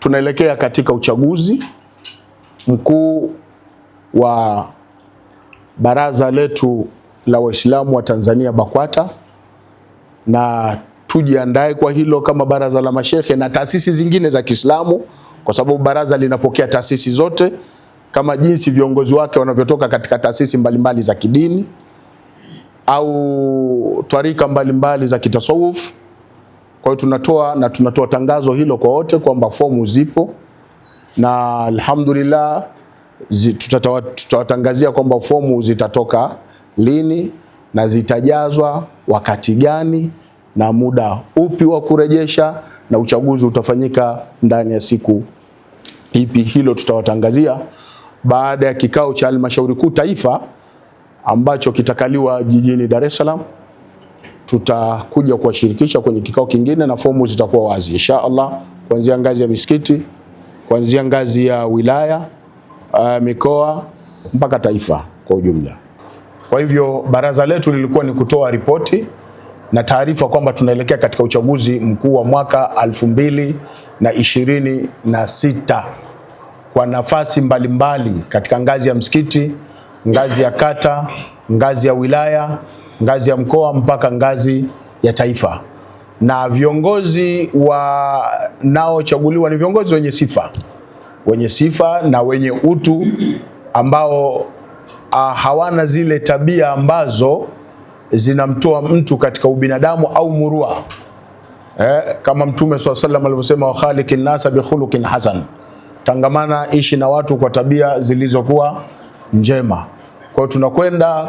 tunaelekea katika uchaguzi mkuu wa baraza letu la Waislamu wa Tanzania BAKWATA, na tujiandae kwa hilo kama baraza la mashehe na taasisi zingine za Kiislamu, kwa sababu baraza linapokea taasisi zote kama jinsi viongozi wake wanavyotoka katika taasisi mbalimbali za kidini au twarika mbalimbali za kitasawuf. Kwa hiyo tunatoa tangazo hilo kwa wote kwamba fomu zipo, na alhamdulillah tutawatangazia kwamba fomu zitatoka lini na zitajazwa wakati gani na muda upi wa kurejesha, na uchaguzi utafanyika ndani ya siku ipi. Hilo tutawatangazia baada ya kikao cha halmashauri kuu taifa ambacho kitakaliwa jijini Dar es Salaam. Tutakuja kuwashirikisha kwenye kikao kingine na fomu zitakuwa wazi insha Allah, kuanzia ngazi ya misikiti, kuanzia ngazi ya wilaya, mikoa mpaka taifa kwa ujumla. Kwa hivyo baraza letu lilikuwa ni kutoa ripoti na taarifa kwamba tunaelekea katika uchaguzi mkuu wa mwaka 2026 kwa nafasi mbalimbali katika ngazi ya msikiti, ngazi ya kata, ngazi ya wilaya, ngazi ya mkoa mpaka ngazi ya taifa. Na viongozi wanaochaguliwa ni viongozi wenye sifa na wenye utu, ambao hawana zile tabia ambazo zinamtoa mtu katika ubinadamu au murua. Kama Mtume SAW alivyosema, wa khaliqin nasa bi khuluqin hasan, tangamana, ishi na watu kwa tabia zilizokuwa njema. Kwa hiyo tunakwenda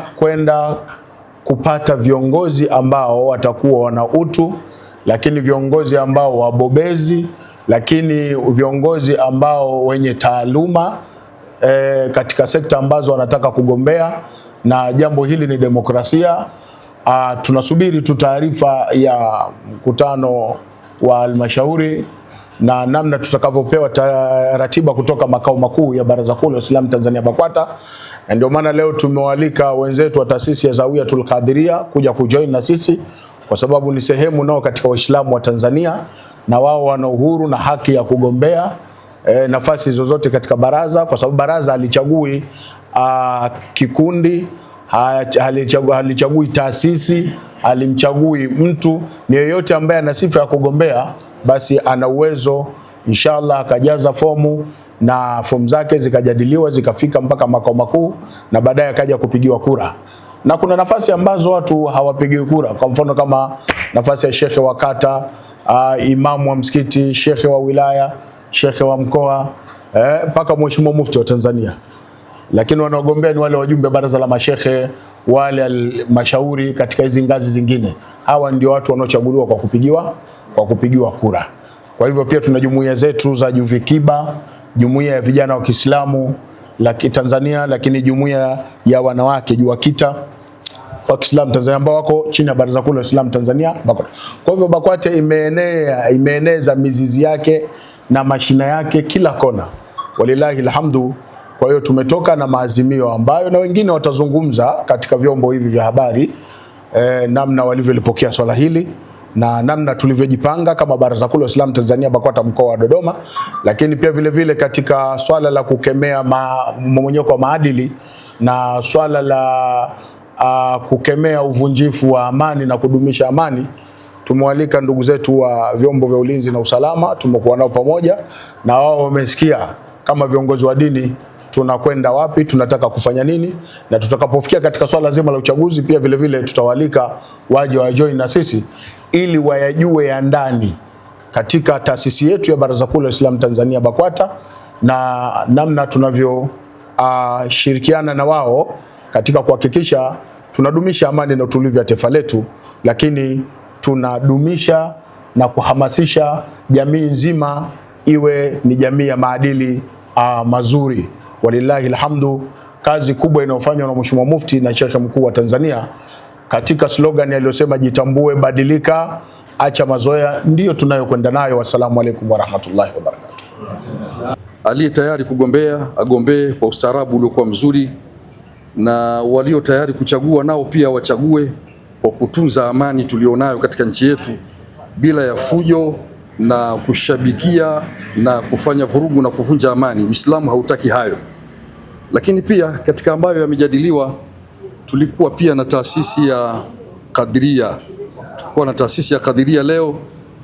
kupata viongozi ambao watakuwa wana utu, lakini viongozi ambao wabobezi, lakini viongozi ambao wenye taaluma katika sekta ambazo wanataka kugombea, na jambo hili ni demokrasia. Tunasubiri tu taarifa ya mkutano wa halmashauri na namna tutakavyopewa ratiba kutoka makao makuu ya Baraza Kuu la Waislamu Tanzania BAKWATA. Ndio maana leo tumewalika wenzetu wa taasisi ya Zawiyatul Qadiria kuja kujoin na sisi, kwa sababu ni sehemu nao katika Waislamu wa Tanzania, na wao wana uhuru na haki ya kugombea nafasi zozote katika baraza, kwa sababu baraza halichagui kikundi, halichagui taasisi, halimchagui mtu. Ni yeyote ambaye ana sifa ya kugombea, basi ana uwezo inshallah akajaza fomu, na fomu zake zikajadiliwa zikafika mpaka makao makuu, na baadaye akaja kupigiwa kura. Na kuna nafasi ambazo watu hawapigiwi kura, kwa mfano kama nafasi ya shekhe wa kata, imamu wa msikiti, shekhe wa wilaya, shekhe wa mkoa, mpaka mheshimiwa mufti wa Tanzania. Lakini wanaogombea ni wale wajumbe baraza la mashehe, wale mashauri katika hizi ngazi zingine. Hawa ndio watu wanaochaguliwa kwa kupigiwa kura. Kwa hivyo pia tuna jumuiya zetu za Juvikiba, jumuiya ya vijana wa Kiislamu la Tanzania, lakini jumuiya ya wanawake Juakita wa Kiislamu Tanzania ambao wako chini ya Baraza Kuu la Waislamu Tanzania BAKWATA. Kwa hivyo BAKWATA imeeneza mizizi yake na mashina yake kila kona, walillahi alhamdu. Kwa hiyo tumetoka na maazimio ambayo na wengine watazungumza katika vyombo hivi vya habari namna walivyolipokea swala hili na namna tulivyojipanga kama Baraza Kuu la Waislamu Tanzania BAKWATA mkoa wa Dodoma, lakini pia vile katika swala la kukemea mmomonyoko wa maadili na swala la kukemea uvunjifu wa amani na kudumisha amani. Tumewalika ndugu zetu wa vyombo vya ulinzi na usalama, tumekuwa nao pamoja na wao wamesikia kama viongozi wa dini tunakwenda wapi, tunataka kufanya nini, na tutakapofikia katika swala zima la uchaguzi pia vile tutawalika waje wa join na sisi ili wayajue ya ndani katika taasisi yetu ya Baraza Kuu la Waislamu Tanzania BAKWATA, na namna tunavyo shirikiana na wao katika kuhakikisha tunadumisha amani na utulivu wa taifa letu, lakini tunadumisha na kuhamasisha jamii nzima iwe ni jamii ya maadili mazuri. Walillahi alhamdu, kazi kubwa inayofanywa na Mheshimiwa Mufti na Sheikh Mkuu wa Tanzania katika slogan aliyosema jitambue, badilika, acha mazoea, ndiyo tunayokwenda nayo. Wassalamu alaikum warahmatullahi wabarakatuh. Aliye tayari kugombea agombee kwa ustaarabu uliokuwa mzuri, na walio tayari kuchagua nao pia wachague kwa kutunza amani tulionayo katika nchi yetu bila ya fujo na kushabikia na kufanya vurugu na kuvunja amani. Uislamu hautaki hayo. Lakini pia katika ambayo yamejadiliwa, tulikuwa pia na taasisi ya Qadiria. Tulikuwa na taasisi ya Qadiria leo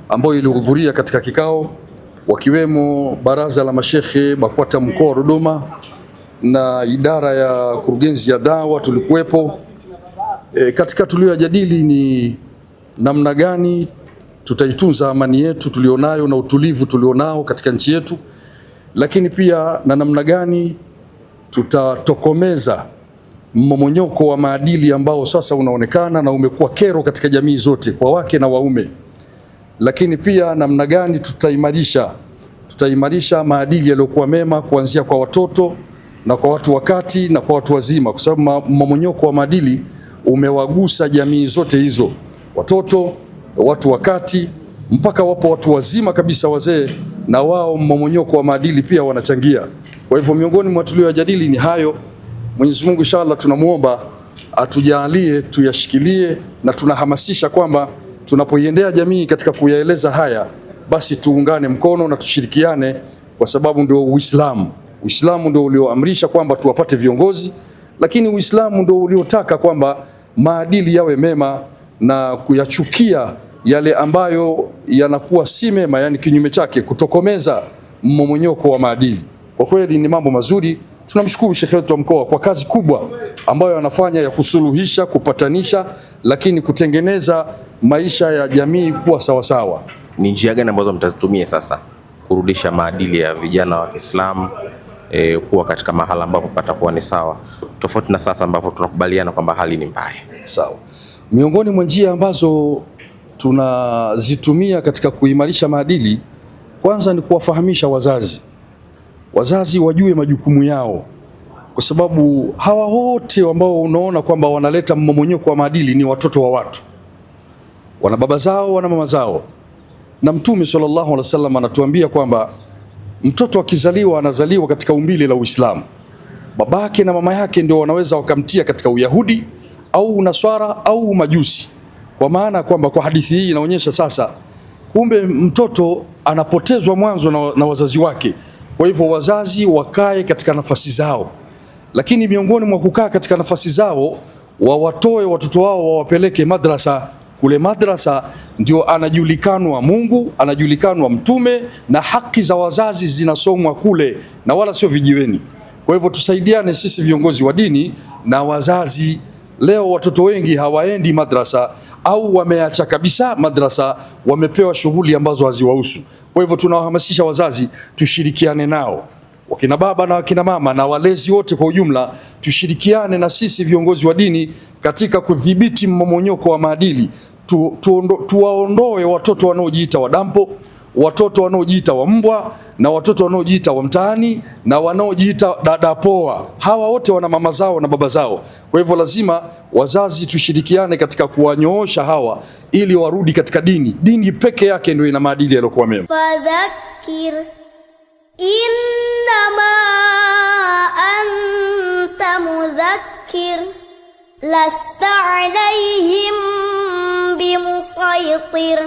ambayo ilihudhuria katika kikao, wakiwemo baraza la mashekhe BAKWATA mkoa wa Dodoma na idara ya kurugenzi ya dawa tulikuwepo. Katika tuliyojadili ni namna gani tutaitunza amani yetu tulionayo na utulivu tulionao katika nchi yetu, lakini pia na namna gani tutatokomeza mmomonyoko wa maadili ambao sasa unaonekana na umekuwa kero katika jamii zote kwa wake na waume, lakini pia namna gani tutaimarisha maadili yaliyokuwa mema kuanzia kwa watoto na kwa watu wakati na kwa watu wazima, kwa sababu mmomonyoko wa maadili umewagusa jamii zote hizo, watoto, watu wakati, mpaka wapo watu wazima kabisa, wazee, na wao mmomonyoko wa maadili pia wanachangia. Kwa hivyo miongoni mwa tuliyojadili ni hayo. Mwenyezi Mungu inshallah tunamuomba atujalie tuyashikilie, na tunahamasisha kwamba tunapoiendea jamii katika kuyaeleza haya, basi tuungane mkono na tushirikiane, kwa sababu ndio Uislamu. Uislamu ndio ulioamrisha kwamba tuwapate viongozi, lakini Uislamu ndio uliotaka kwamba maadili yawe mema na kuyachukia yale ambayo yanakuwa si mema, yani kinyume chake, kutokomeza mmomonyoko wa maadili. Kwa kweli ni mambo mazuri. Tunamshukuru Sheikh wetu wa mkoa kwa kazi kubwa ambayo anafanya ya kusuluhisha, kupatanisha, lakini kutengeneza maisha ya jamii kuwa sawasawa. Ni njia gani ambazo mtazitumia sasa kurudisha maadili ya vijana wa Kiislamu kuwa katika mahala ambapo patakuwa ni sawa, tofauti na sasa ambapo tunakubaliana kwamba hali ni mbaya? Sawa. Miongoni mwa njia ambazo tunazitumia katika kuimarisha maadili, kwanza ni kuwafahamisha wazazi wajue majukumu yao, kwa sababu hawa wote ambao unaona kwamba wanaleta mmomonyoko wa maadili ni watoto wa watu, wana baba zao, wana mama zao, na Mtume sallallahu alaihi wasallam anatuambia kwamba mtoto akizaliwa anazaliwa katika umbile la Uislamu. Babake na mama yake ndio wanaweza wakamtia katika Uyahudi au Unaswara au Majusi, kwa maana kwamba kwa hadithi hii inaonyesha sasa kumbe mtoto anapotezwa mwanzo na wazazi wake. Kwa hivyo wazazi wakae katika nafasi zao, lakini miongoni mwa kukaa katika nafasi zao, wawatoe watoto wao wawapeleke madrasa. Kule madrasa ndio anajulikanwa Mungu, anajulikanwa Mtume, na haki za wazazi zinasomwa kule na wala sio vijiweni. Kwa hivyo tusaidiane sisi viongozi wa dini na wazazi. Leo watoto wengi hawaendi madrasa au wameacha kabisa madrasa, wamepewa shughuli ambazo haziwahusu. Kwa hivyo tunawahamasisha wazazi tushirikiane nao, wakina baba na wakina mama na walezi wote kwa ujumla, tushirikiane na sisi viongozi wa dini katika kudhibiti mmomonyoko wa maadili. Tuwaondoe watoto wanaojiita wadampo, watoto wanaojiita wa mbwa, na watoto wanaojiita wa mtaani, na wanaojiita dadapoa. Hawa wote wana mama zao na baba zao. Kwa hivyo lazima wazazi tushirikiane katika kuwanyoosha hawa ili warudi katika dini. Dini peke yake ndio ina maadili yaliyokuwa mema. Fadhakkir innama anta mudhakkir lasta alayhim bimusaytir.